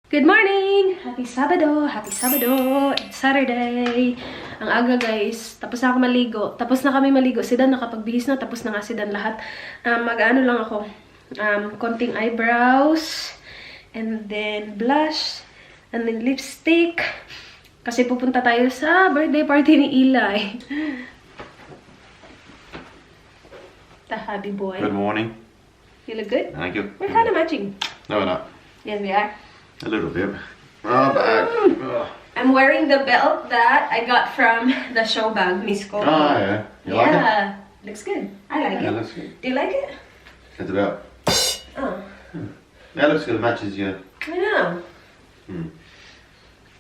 Good morning! Happy Sabado! Happy Sabado! It's Saturday! Ang aga guys. Tapos na ako maligo. Tapos na kami maligo. Si Dan nakapagbihis na. Tapos na nga si Dan lahat. Mag-ano lang ako. Konting eyebrows. And then blush. And then lipstick. Kasi pupunta tayo sa birthday party ni Eli. Happy boy. Good morning. You look good? Thank you. We're kind of matching. No, we're not. Yes, we are. A little bit. Oh, bag. Oh. I'm wearing the belt that I got from the show bag, Miss Coco. Oh, yeah. You like it? Looks good. I like Yeah, it. looks good. Do you like it? It's about. Oh, Yeah, looks good. It matches you. I know.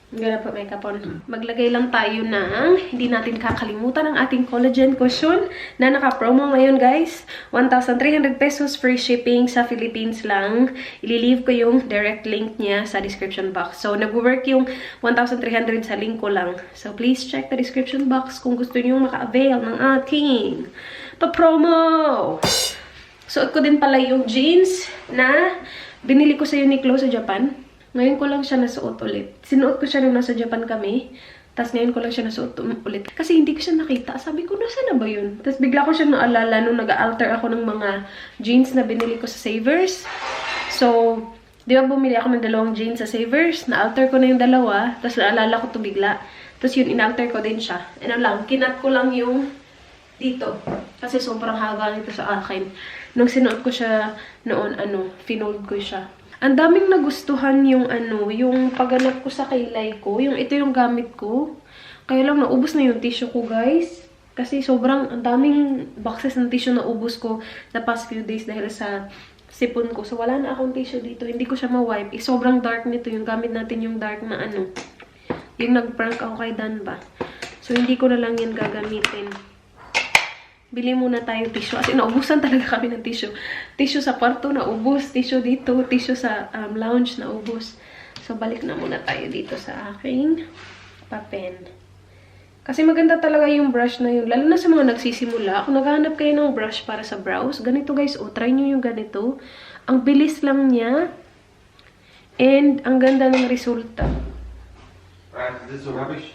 I'm gonna put makeup on. Maglagay lang tayo ng, hindi natin kakalimutan ang ating collagen cushion na naka-promo ngayon guys. 1,300 pesos free shipping sa Philippines lang. Ililive ko yung direct link niya sa description box. So, nag-work yung 1,300 sa link ko lang. So, please check the description box kung gusto niyo maka-avail ng ating pa-promo. Suot ko din pala yung jeans na binili ko sa Uniqlo sa Japan. Ngayon ko lang siya nasuot ulit. Sinuot ko siya nung nasa Japan kami. Tapos ngayon ko lang siya nasuot ulit. Kasi hindi ko siya nakita. Sabi ko, nasa na ba yun? Tapos bigla ko siya naalala nung nag-alter ako ng mga jeans na binili ko sa Savers. So, di ba bumili ako ng dalawang jeans sa Savers? Na-alter ko na yung dalawa. Tapos naalala ko to bigla. Tapos yun, in-alter ko din siya. Ano lang, kinat ko lang yung dito. Kasi sobrang haba nito sa akin. Nung sinuot ko siya noon, finold ko siya. Ang daming nagustuhan yung yung pagganap ko sa kilay ko. Yung ito yung gamit ko. Kaya lang naubos na yung tissue ko, guys. Kasi sobrang, ang daming boxes ng tissue na ubos ko the past few days dahil sa sipon ko. So, wala na akong tissue dito. Hindi ko siya ma-wipe. Sobrang dark nito. Yung gamit natin yung dark na Yung nag-prank ako kay Dan ba. So, hindi ko na lang yan gagamitin. Bili muna tayo tissue. Kasi naubusan talaga kami ng tissue. Tissue sa kwarto, naubos. Tissue dito. Tissue sa lounge, naubos. So, balik na muna tayo dito sa aking papen. Kasi maganda talaga yung brush na yun. Lalo na sa mga nagsisimula. Kung naghahanap kayo ng brush para sa brows, ganito guys. Try nyo yung ganito. Ang bilis lang niya. And, ang ganda ng resulta. This is rubbish.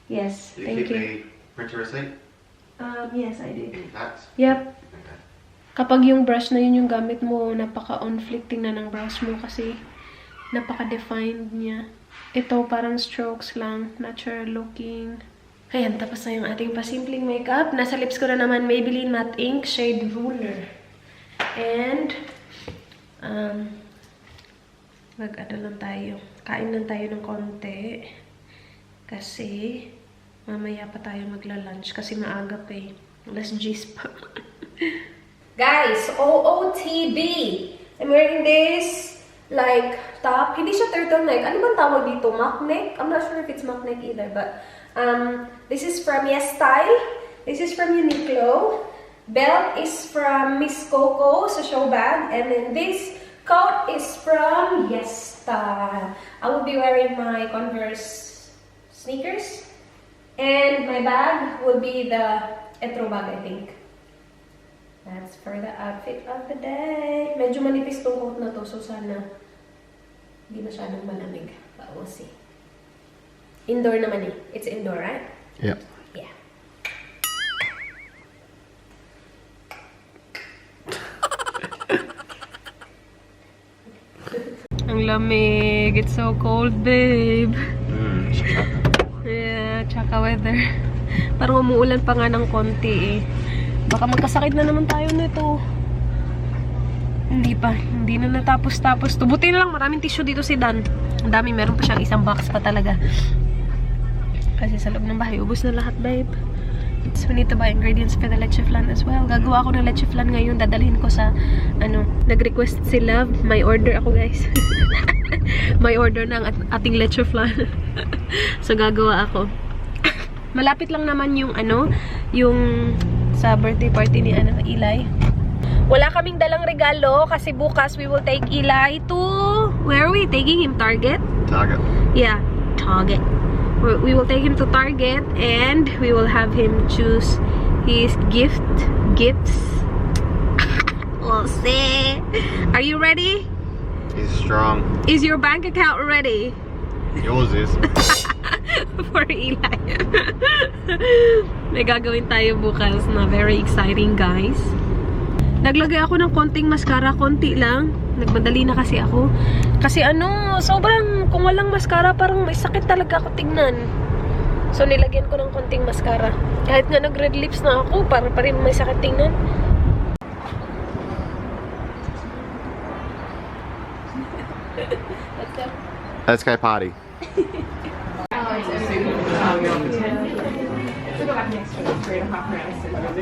Yes, Did thank you you. keep the printer receipt? Yes, I did. That's Yep. okay. Kapag yung brush na yun yung gamit mo, napaka-on-flicting na ng brows mo kasi napaka-defined niya. Ito, parang strokes lang. Natural looking. Ayan, tapos na yung ating pasimpleng makeup. Nasa lips ko na naman Maybelline Matte Ink Shade Ruler. And, mag-ano lang tayo. Kain lang tayo ng konti. Kasi, mamaya pa tayo magla-lunch kasi maaga pa eh. Alas 10 pa. Guys, OOTD! I'm wearing this, like, top. Hindi siya turtleneck. Ano bang tawag dito? Mock neck? I'm not sure if it's mock neck either, but this is from Yes Style. This is from Uniqlo. Belt is from Miss Coco sa show bag. And then this coat is from Yes Style. I will be wearing my Converse sneakers. And my bag will be the Etro bag, I think. That's for the outfit of the day. Medyo manipis tong coat na to, so sana hindi masyadong malamig. But we'll see. Indoor naman eh. It's indoor, right? Yeah. Yeah. Ang lamig. It's so cold, babe. Yeah, tsaka weather. Parang umuulan pa nga ng konti eh. Baka magkasakit na naman tayo nito. Hindi pa. Hindi na natapos-tapos. Tubutin na lang. Maraming tissue dito si Dan. Ang dami. Meron pa siyang isang box pa talaga. Kasi sa loob ng bahay, ubos na lahat, babe. So, we need to buy ingredients for the leche flan as well. Gagawa ako ng leche flan ngayon. Dadalhin ko sa, nag-request si Love. May order ako, guys. May order ng ating leche flan. So, gagawa ako. Malapit lang naman yung, yung sa birthday party ni Eli. Wala kaming dalang regalo kasi bukas we will take Eli to, where are we taking him? Target? Target. Yeah, Target. We will take him to Target and we will have him choose his gifts. We'll see. Are you ready? He's strong. Is your bank account ready? Yours is. For Eli. May gagawin tayo bukas na very exciting, guys. Naglagay ako ng konting mascara, konti lang. Nagmadali na kasi ako. Kasi ano, sobrang, kung walang mascara, parang may sakit talaga ako tingnan. So, nilagyan ko ng konting mascara. Kahit nga nag-red lips na ako, para pa rin may sakit tingnan. Let's go party.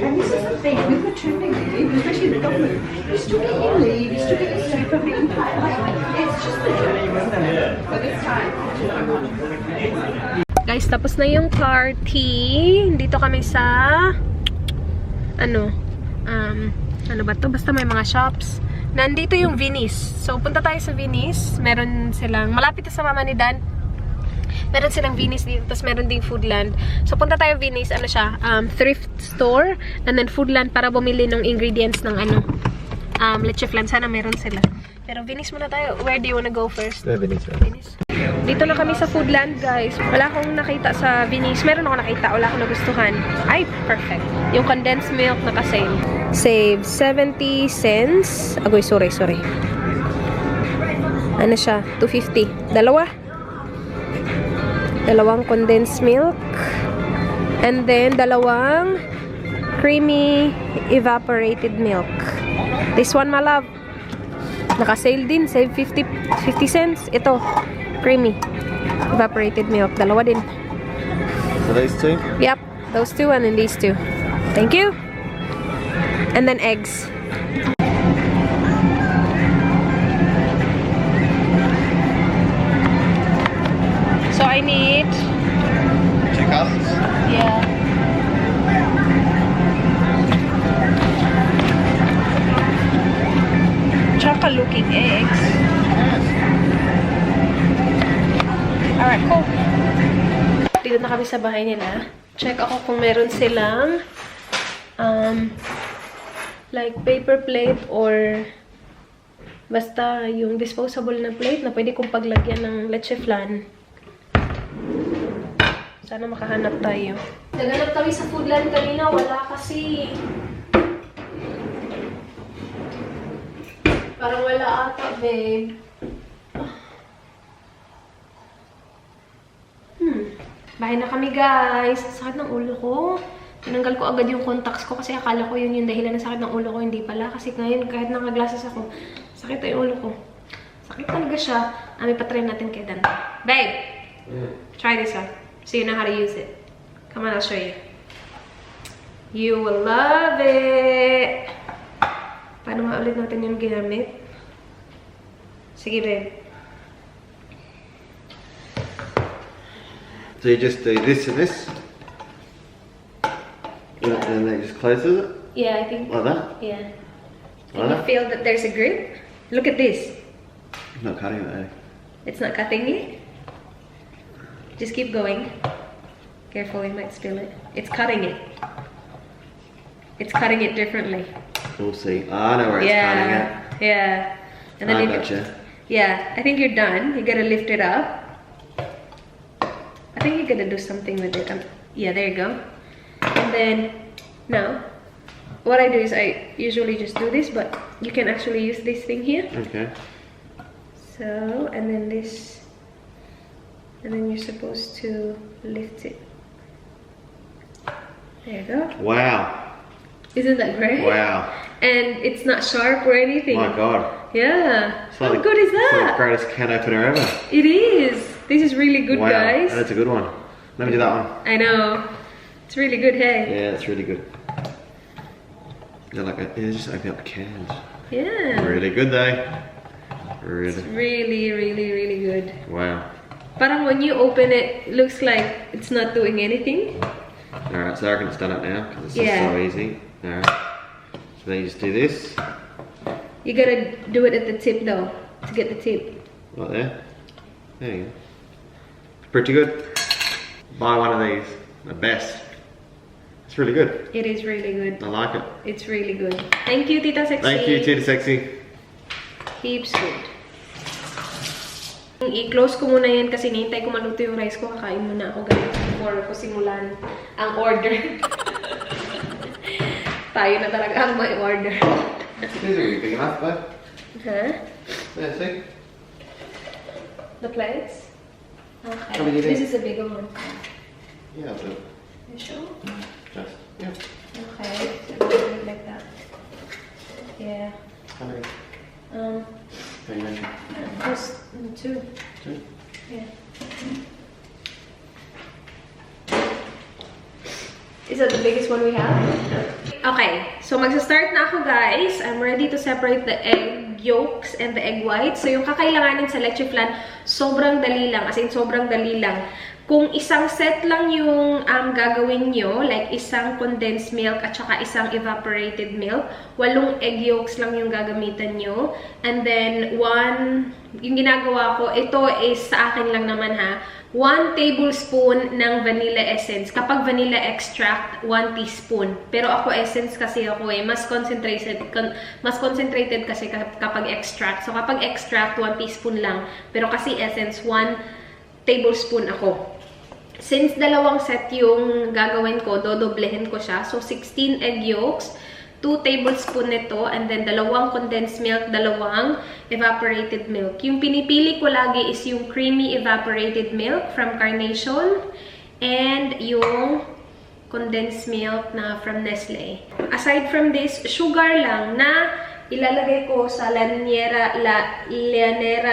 And this is the thing with the trimming leave, especially the government. You still get your leave, you still get your soup of the entire it's just the dream, isn't it? But this time, Guys, tapos na yung party. Dito kami sa ano ba to? Basta may mga shops. Nandito yung Venice. So, punta tayo sa Venice. Meron silang, malapit sa mama ni Dan. Meron silang Venice dito, tapos meron ding Foodland. So, punta tayo Venice, ano siya, thrift store, and then Foodland para bumili ng ingredients ng ano, leche flan. Sana meron sila. Pero Venice muna tayo. Where do you wanna go first? Venice. Venice. Dito na kami sa Foodland, guys. Wala akong nakita sa Venice. Meron ako nakita. Wala akong nagustuhan. Ay, perfect. Yung condensed milk naka-sale. Save 70 cents. Agoy, sorry. Ano siya? 250. Dalawang condensed milk. And then, dalawang creamy evaporated milk. This one, my love. Naka-sale din. Save 50 cents. Ito. Creamy evaporated milk. Dalawa din. So these two? Yep. Those two and then these two. Thank you. And then eggs. So I need... 2 cartons? Yeah. Chocolate looking eggs. Alright, cool. Dito na kami sa bahay nila. Check ako kung meron silang like paper plate or basta yung disposable na plate na pwede kong paglagyan ng leche flan. Sana makahanap tayo. Naghanap kami sa Foodland kanina. Wala kasi. Parang wala ata, babe. Bahay na kami, guys. Sakit ng ulo ko. Tinanggal ko agad yung contacts ko kasi akala ko yun yung dahilan ng sakit ng ulo ko. Hindi pala. Kasi ngayon, kahit naka-glasses ako, sakit yung ulo ko. Sakit talaga siya. May patry natin kay Dan. Babe! Try this out. So you know how to use it. Come on, I'll show you. You will love it! Paano nga ulit natin yung ginamit? Sige, babe. So you just do this and this? And then it just closes it? Yeah, I think. Like that? Yeah. Like Can you that? feel that there's a grip? Look at this. Not cutting it, eh? It's not cutting it. Just keep going. Careful, you might spill it. It's cutting it. It's cutting it differently. We'll see. I know where it's cutting it. Yeah. And then I you gotcha. Yeah, I think you're done. You gotta lift it up. I think you're gonna do something with it. Yeah, there you go. And then now, what I do is I usually just do this, but you can actually use this thing here. Okay. So, and then this, and then you're supposed to lift it. There you go. Wow. Isn't that great? Wow. And it's not sharp or anything. My God. Yeah. It's How like- good is It's like the that? greatest can opener ever. It is. This is really good, Wow. guys. That's a good one. Let me do that one. I know. It's really good, hey? Yeah, it's really good. They're like, it's just opening up cans. Yeah. Really good though. It's Really. really good. Wow. Parang when you open it, it looks like it's not doing anything. Alright, so I reckon it's done up now because it's Yeah. just so easy. Alright. So then you just do this. You gotta do it at the tip though, to get the tip. Right there. There you go. Pretty good. Buy one of these. The best. It's really good. It is really good. I like it. It's really good. Thank you, Tita Sexy. Thank you, Tita Sexy. Heaps good. I-close ko muna yan kasi nihintay ko maluto yung rice ko. Kakain muna ako guys before ko simulan ang order. Tayo na talaga ang may order. These are big enough, but Huh? yeah, see? The plates? Okay. How many This days? is a bigger one. Yeah, but You sure? just yeah. Okay. So we'll do it like that. Yeah. How many? How you mentioned? Just 2. 2. Yeah. Is that the biggest one we have? Okay, so magsa-start na ako guys. I'm ready to separate the egg yolks and the egg whites. So yung kakailanganin sa leche flan, sobrang dali lang. As in, sobrang dali lang. Kung isang set lang yung gagawin nyo, like isang condensed milk at saka isang evaporated milk, 8 egg yolks lang yung gagamitan nyo. And then, yung ginagawa ko, ito is sa akin lang naman ha, 1 tablespoon ng vanilla essence. Kapag vanilla extract, 1 teaspoon. Pero ako essence kasi ako mas concentrated kasi kapag extract. So kapag extract, 1 teaspoon lang. Pero kasi essence, 1 tablespoon ako. Since dalawang set yung gagawin ko, dodoblehin ko siya. So 16 egg yolks, 2 tablespoon nito, and then 2 condensed milk, 2 evaporated milk. Yung pinipili ko lagi is yung creamy evaporated milk from Carnation and yung condensed milk na from Nestle. Aside from this, sugar lang na ilalagay ko sa lanera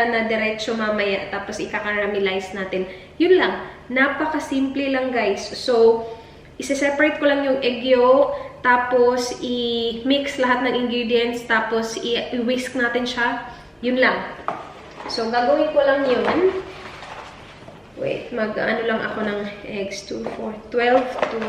na diretso mamaya, tapos ikakaramelize natin. Yun lang. Napaka-simple lang guys. So, isa-separate ko lang yung egg yolk, tapos i-mix lahat ng ingredients, tapos i-whisk natin siya. Yun lang. So, gagawin ko lang yun. Wait, mag-ano lang ako ng eggs. 2, 4, 12 to...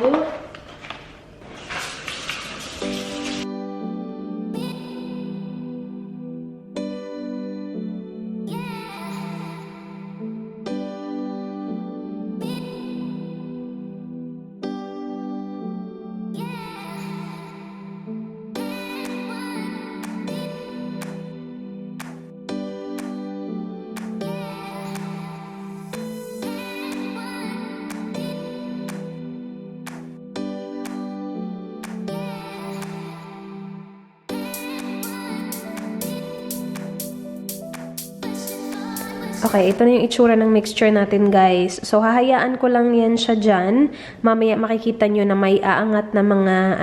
Okay, ito na yung itsura ng mixture natin, guys. So, hahayaan ko lang yan siya dyan. Mamaya makikita nyo na may aangat na mga,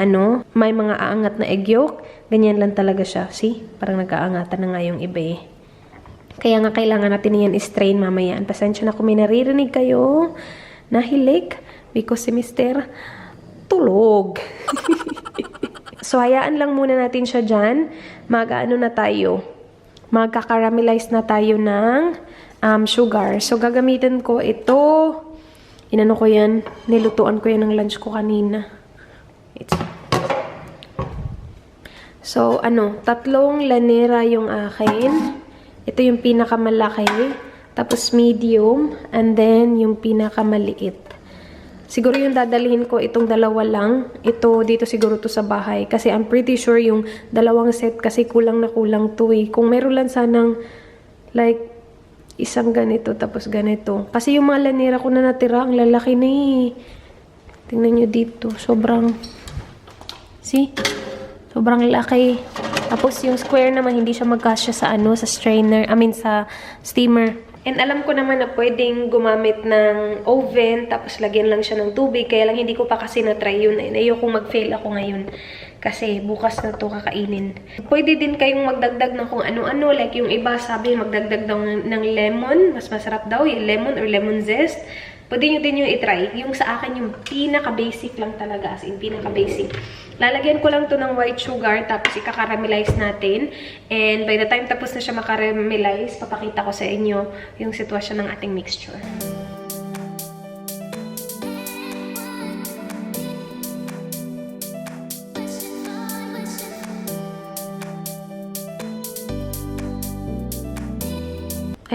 may mga aangat na egg yolk. Ganyan lang talaga siya. See? Parang nag-aangatan na nga yung iba eh. Kaya nga kailangan natin yan i-strain mamaya. Pasensya na kung may naririnig kayo na hilik because si Mr. tulog. So, hayaan lang muna natin siya dyan. Mag-ano na tayo. Magkakaramelize na tayo ng sugar. So, gagamitin ko ito. Inano ko yan. Nilutuan ko yan ng lunch ko kanina. So, 3 lanera yung akin. Ito yung pinakamalaki. Tapos medium. And then, yung pinakamaliit. Siguro yung dadalhin ko, itong 2 lang. Ito, dito siguro to sa bahay. Kasi I'm pretty sure yung 2 set kasi kulang na kulang to eh. Kung meron lang sanang, like, isang ganito, tapos ganito. Kasi yung mga lanera ko na natira, ang lalaki na eh. Tingnan nyo dito. Sobrang, see? Sobrang laki. Tapos yung square naman, hindi siya magkasya sa sa strainer, sa steamer. And alam ko naman na pwedeng gumamit ng oven, tapos lagyan lang siya ng tubig. Kaya lang hindi ko pa kasi na-try yun. Ayokong mag-fail ako ngayon. Kasi bukas na to kakainin. Pwede din kayong magdagdag ng kung ano-ano. Like yung iba sabi magdagdag daw ng lemon. Mas masarap daw yung lemon or lemon zest. Pwede nyo din yung itry. Yung sa akin yung pinaka-basic lang talaga. As in pinaka-basic. Lalagyan ko lang to ng white sugar. Tapos ikakaramelize natin. And by the time tapos na siya makaramelize, papakita ko sa inyo yung sitwasyon ng ating mixture.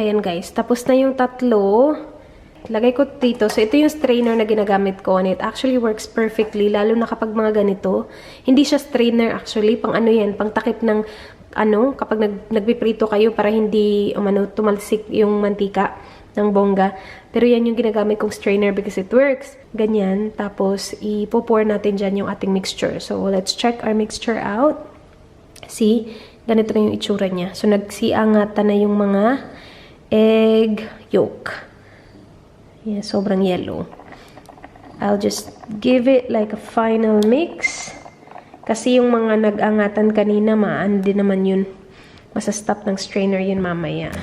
Ayan guys, tapos na yung 3. Lagay ko dito. So, ito yung strainer na ginagamit ko. And it actually works perfectly. Lalo na kapag mga ganito. Hindi siya strainer actually. Pang yan, pang takip ng kapag nagpiprito kayo para hindi tumalsik yung mantika ng bongga. Pero yan yung ginagamit kong strainer because it works. Ganyan. Tapos, ipo-pour natin dyan yung ating mixture. So, let's check our mixture out. See? Ganito na yung itsura niya. So, nagsiangatan na yung mga egg yolk. Yeah, sobrang yellow. I'll just give it like a final mix. Kasi yung mga nag-angatan kanina, din naman yun. Masastop ng strainer yun mamaya.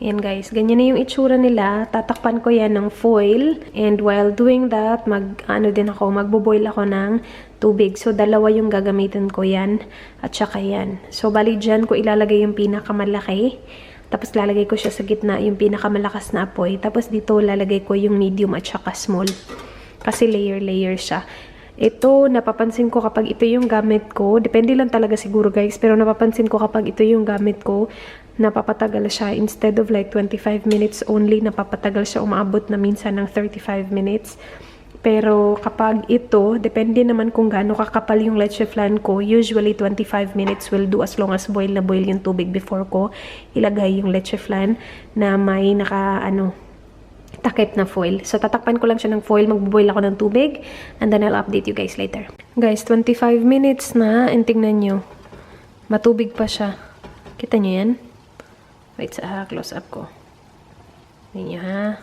Yan guys, ganyan na yung itsura nila. Tatakpan ko yan ng foil. And while doing that, magbo-boil ako ng tubig. So, dalawa yung gagamitin ko yan. At saka yan. So, bali dyan ko ilalagay yung pinakamalaki. Tapos, lalagay ko siya sa gitna, yung pinakamalakas na apoy. Tapos, dito lalagay ko yung medium at saka small. Kasi layer-layer siya. Ito, napapansin ko kapag ito yung gamit ko, depende lang talaga siguro guys, pero napapansin ko kapag ito yung gamit ko, napapatagal siya. Instead of like 25 minutes only, napapatagal siya, umaabot na minsan ng 35 minutes. Pero kapag ito, depende naman kung gaano kakapal yung leche flan ko. Usually 25 minutes will do as long as boil na boil yung tubig before ko ilagay yung leche flan na may takip na foil. So, tatakpan ko lang siya ng foil. Magbo-boil ako ng tubig. And then, I'll update you guys later. Guys, 25 minutes na. And tingnan nyo. Matubig pa siya. Kita nyo yan? Wait, close up ko. Tingnan nyo, ha?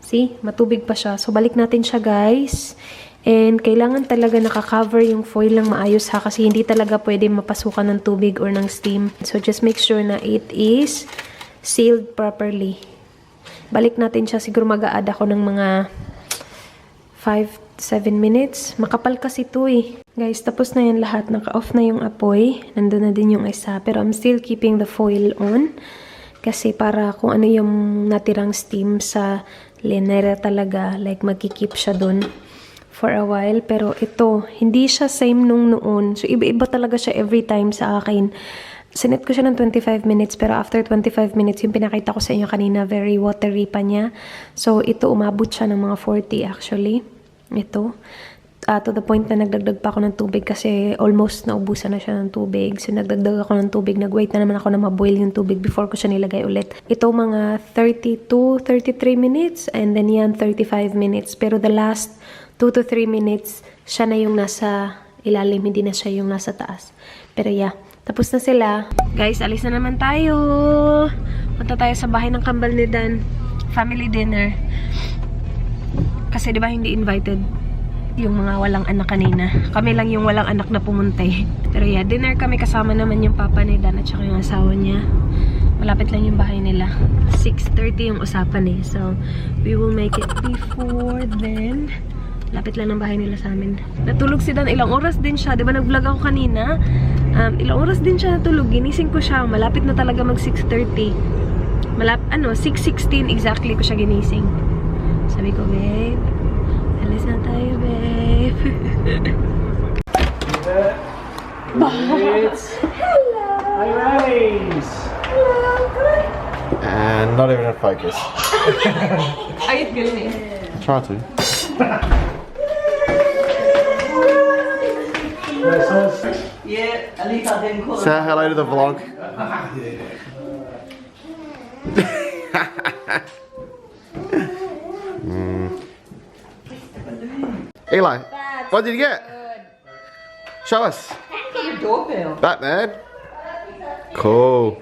See? Matubig pa siya. So, balik natin siya, guys. And, kailangan talaga nakakover yung foil ng maayos, ha? Kasi hindi talaga pwede mapasukan ng tubig or ng steam. So, just make sure na it is sealed properly. Balik natin siya. Siguro mag-a-add ako ng mga 5-7 minutes. Makapal kasi ito eh. Guys, tapos na yan lahat. Naka-off na yung apoy. Nandun na din yung isa. Pero I'm still keeping the foil on. Kasi para kung ano yung natirang steam sa linera talaga. Like magkikeep siya dun for a while. Pero ito, hindi siya same nung noon. So, iba-iba talaga siya every time sa akin. Sinet ko siya ng 25 minutes, pero after 25 minutes, yung pinakita ko sa inyo kanina, very watery pa niya. So, ito, umabot siya ng mga 40 actually. Ito. To the point na nagdagdag pa ako ng tubig kasi almost naubusan na siya ng tubig. So, nagdagdag ako ng tubig. Nag-wait na naman ako na maboil yung tubig before ko siya nilagay ulit. Ito, mga 32-33 minutes, and then yan, 35 minutes. Pero the last 2 to 3 minutes, siya na yung nasa ilalim, hindi na siya yung nasa taas. Pero yeah. Tapos na sila. Guys, alis na naman tayo. Punta tayo sa bahay ng kambal ni Dan. Family dinner. Kasi diba hindi invited yung mga walang anak kanina. Kami lang yung walang anak na pumunta eh. Pero yeah, dinner kami kasama naman yung papa ni Dan at saka yung asawa niya. Malapit lang yung bahay nila. 6:30 yung usapan eh. So, we will make it before then. Lapit lang ng bahay nila sa amin. Natulog si Dan. Ilang oras din siya. Diba nag-vlog ako kanina? Ilang oras din siya natulog. Ginising ko siya. Malapit na talaga mag 6:30. 6:16 exactly ko siya ginising. Sabi ko, babe, alis na tayo, babe. Hello. Hi, Rhaze. Hello, good. And not even in focus. Are you filming? Try to. Yeah, at least I didn't call Say hello to the vlog. Eli, what did you get? Show us. Get your doorbell. Batman. Cool.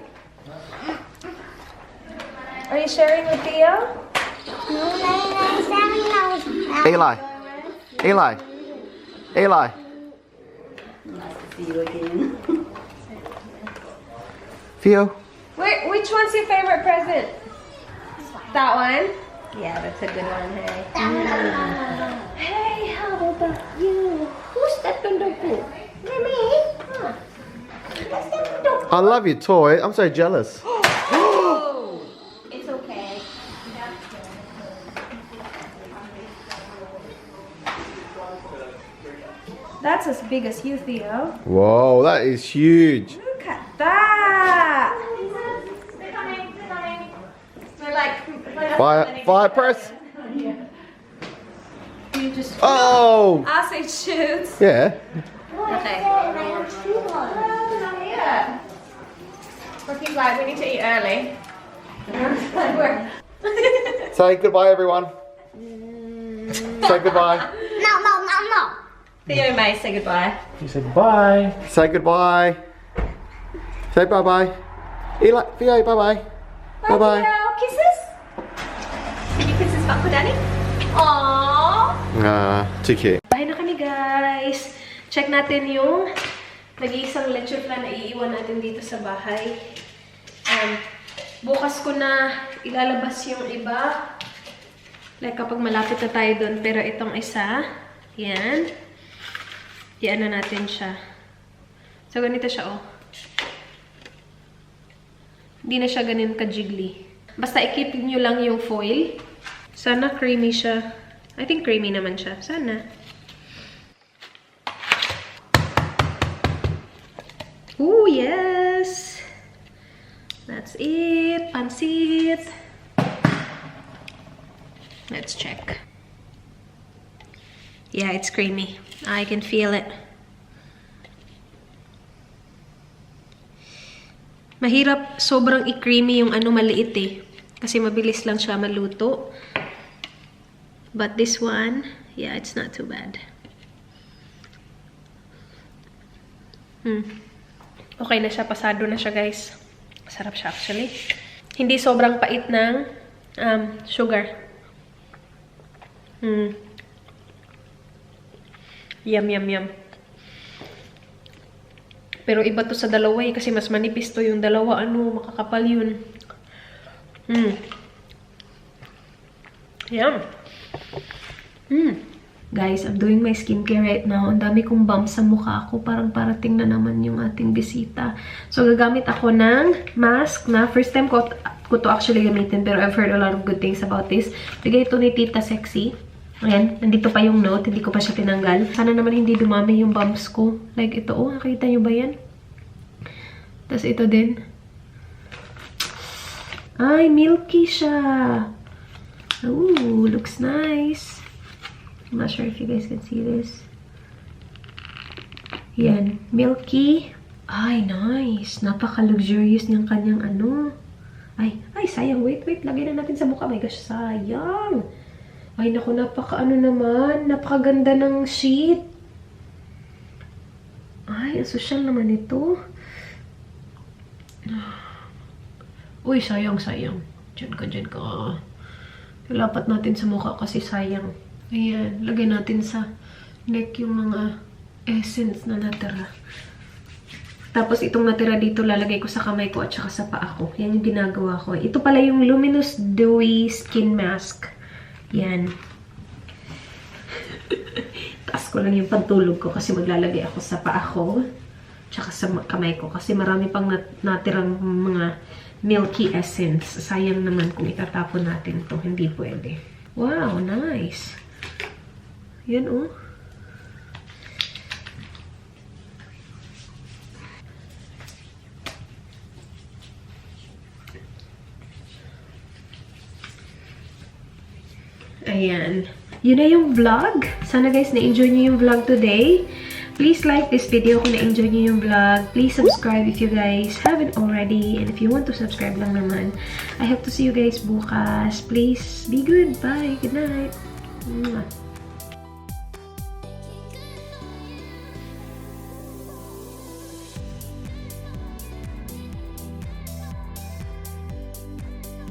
Are you sharing with Theo? Eli. Eli. Eli. See you again. Which Theo. one's your favorite present? That one? Yeah, that's a good one, hey. Hey, how about you? Who stepped on the pool? Me? Huh. Who stepped on the I love your toy. I'm so jealous. Oh! It's okay. That's as big as you, Theo. Whoa, that is huge. Look at that. We're like Fire press. You just Oh! as it shoots. Yeah. Okay. Rocky's like, we need to eat early. Say goodbye, everyone. Say goodbye. No. Theo May, say goodbye. You said goodbye. Say goodbye. Say bye-bye. Eli, Theo, bye-bye. Bye-bye. Kisses? Can you kiss his back for Danny? Aww. Too cute. Bahay na kami, guys. Check natin yung nag-iisang leche flan na iiwan natin dito sa bahay. Bukas ko na ilalabas yung iba. Like kapag malapit na tayo doon. Pero itong isa, yan. Yan na natin siya. So, ganito siya, oh. Hindi na siya ganun ka-jiggly. Basta ikipin nyo lang yung foil. Sana creamy siya. I think creamy naman siya. Sana. Ooh, yes! That's it. Pansit. Let's check. Yeah, it's creamy. I can feel it. Mahirap sobrang i-creamy yung ano maliit eh. Kasi mabilis lang siya maluto. But this one, yeah, it's not too bad. Okay na siya. Pasado na siya, guys. Sarap siya actually. Hindi sobrang pait ng sugar. Yum. Pero iba to sa dalawa eh, kasi mas manipis to yung dalawa. Ano, makakapal yun. Yum. Guys, I'm doing my skincare right now. Ang dami kong bumps sa mukha ko. Parang parating na naman yung ating bisita. So, gagamit ako ng mask na first time ko to actually gamitin. Pero I've heard a lot of good things about this. Bigay ito ni Tita Sexy. Ayan, nandito pa yung note. Hindi ko pa siya tinanggal. Sana naman hindi dumami yung bumps ko. Like ito, oh. Nakita nyo ba yan? Tapos ito din. Ay, milky siya. Ooh, looks nice. I'm not sure if you guys can see this. Yan, milky. Ay, nice. Napaka-luxurious niyang kanyang ano. Ay, sayang. Wait. Lagay na natin sa mukha. My gosh, sayang. Ay, naku, napaka-ano naman. Napakaganda ng sheet. Ay, ang social naman ito. Uy, sayang. Diyan ka. Ilapat natin sa mukha kasi sayang. Ayan, lagay natin sa neck yung mga essence na natira. Tapos itong natira dito, lalagay ko sa kamay ko at saka sa paa ko. Yan yung ginagawa ko. Ito pala yung Luminous Dewy Skin Mask. Yan. Taas ko lang yung pantulog ko kasi maglalagay ako sa paa ko. Tsaka sa kamay ko. Kasi marami pang natirang mga milky essence. Sayang naman kung itatapon natin to. Hindi pwede. Wow, nice. Yan, oh. Ayan. Yun na yung vlog. Sana guys, na-enjoy nyo yung vlog today. Please like this video kung na-enjoy nyo yung vlog. Please subscribe if you guys haven't already. And if you want to subscribe lang naman. I hope to see you guys bukas. Please, be good. Bye. Good night. Mwah.